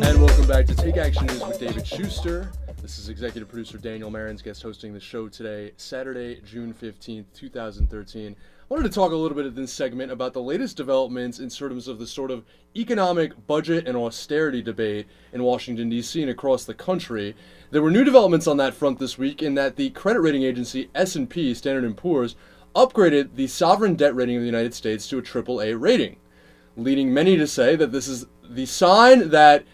And welcome back to Take Action News with David Shuster. This is executive producer Daniel Marin's guest hosting the show today, Saturday, June 15th, 2013. I wanted to talk a little bit in this segment about the latest developments in terms of the sort of economic budget and austerity debate in Washington, D.C. and across the country. There were new developments on that front this week in that the credit rating agency S&P, Standard & Poor's, upgraded the sovereign debt rating of the United States to a AAA rating, leading many to say that this is the sign that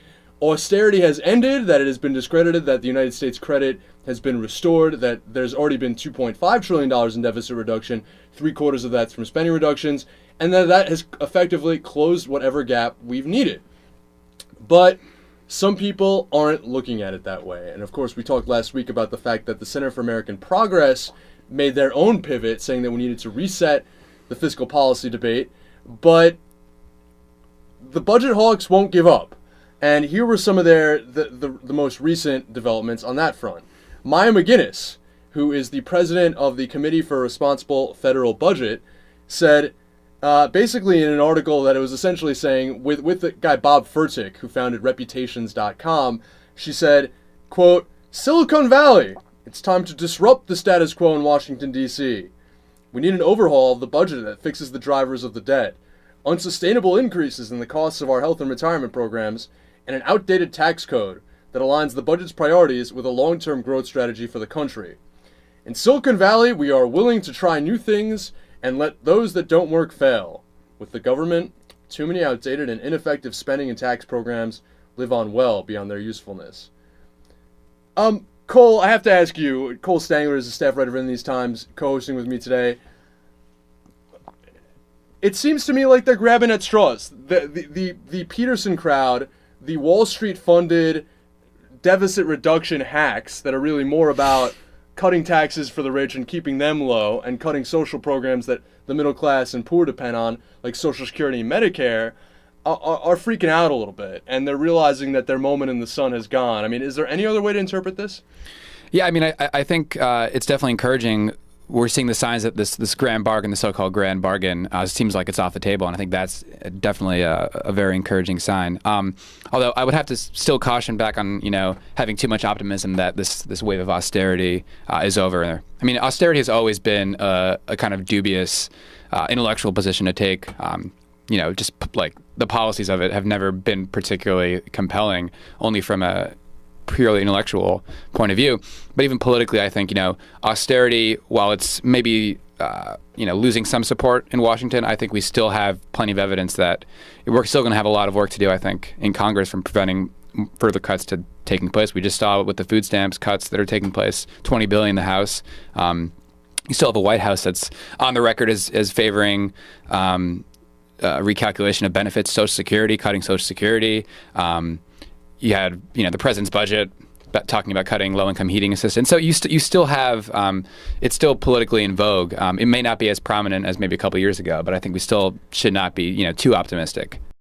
austerity has ended, that it has been discredited, that the United States credit has been restored, that there's already been $2.5 trillion in deficit reduction, three-quarters of that's from spending reductions, and that has effectively closed whatever gap we've needed. But some people aren't looking at it that way. And of course, we talked last week about the fact that the Center for American Progress made their own pivot, saying that we needed to reset the fiscal policy debate. But the budget hawks won't give up. And here were some of the most recent developments on that front. Maya McGinnis, who is the president of the Committee for Responsible Federal Budget, said basically in an article that it was essentially saying, with the guy Bob Furtick, who founded Reputations.com, she said, quote, "Silicon Valley, it's time to disrupt the status quo in Washington, D.C. We need an overhaul of the budget that fixes the drivers of the debt, unsustainable increases in the costs of our health and retirement programs, and an outdated tax code that aligns the budget's priorities with a long-term growth strategy for the country. In Silicon Valley, we are willing to try new things and let those that don't work fail. With the government, too many outdated and ineffective spending and tax programs live on well beyond their usefulness." Cole, I have to ask you, Cole Stangler is a staff writer in these Times, co-hosting with me today. It seems to me like they're grabbing at straws. The Peterson crowd, the Wall Street funded deficit reduction hacks that are really more about cutting taxes for the rich and keeping them low and cutting social programs that the middle class and poor depend on, like Social Security and Medicare, are freaking out a little bit. And they're realizing that their moment in the sun has gone. I mean, is there any other way to interpret this? Yeah, I mean, I think it's definitely encouraging. We're seeing the signs that this grand bargain, the so-called grand bargain, seems like it's off the table, and I think that's definitely a very encouraging sign. Although I would have to still caution back on, having too much optimism that this wave of austerity is over. I mean, austerity has always been a kind of dubious intellectual position to take. Just like the policies of it have never been particularly compelling, only from a purely intellectual point of view. But even politically, I think, austerity, while it's maybe, losing some support in Washington, I think we still have plenty of evidence that we're still going to have a lot of work to do, I think, in Congress from preventing further cuts to taking place. We just saw it with the food stamps cuts that are taking place, $20 billion in the House. You still have a White House that's on the record as favoring recalculation of benefits, Social Security, cutting Social Security. You had, the president's budget talking about cutting low-income heating assistance. So you still have, it's still politically in vogue. It may not be as prominent as maybe a couple of years ago, but I think we still should not be, too optimistic.